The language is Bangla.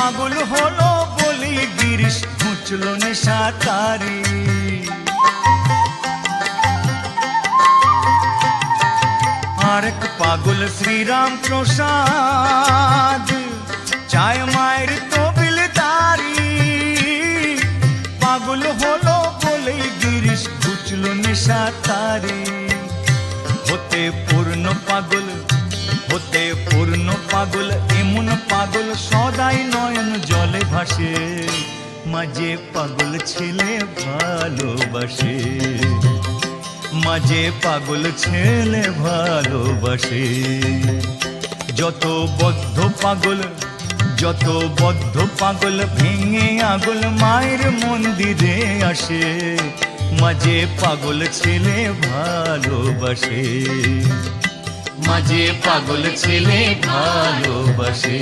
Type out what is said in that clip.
পাগল হলো বলি গিরিশ মুচলো নেশা তারি। আরেক পাগল শ্রীরাম প্রসাদ চায় মায়ের তবিলদারি। পাগল হলো বলে গিরিশ বুঝলো নেশা তারি। হতে পূর্ণ পাগল, হতে পূর্ণ পাগল, এমন পাগল সদাই নয়ন জলে ভাসে। মাঝে পাগল ছেলে ভালোবাসে, মাঝে পাগল ছেলে ভালোবাসে। যত বদ্ধ পাগল, যত বদ্ধ পাগল ভেঙে আগল মায়ের মন্দিরে আসে। মাঝে পাগল ছেলে ভালোবাসে, মাঝে পাগল ছেলে ভালোবাসে।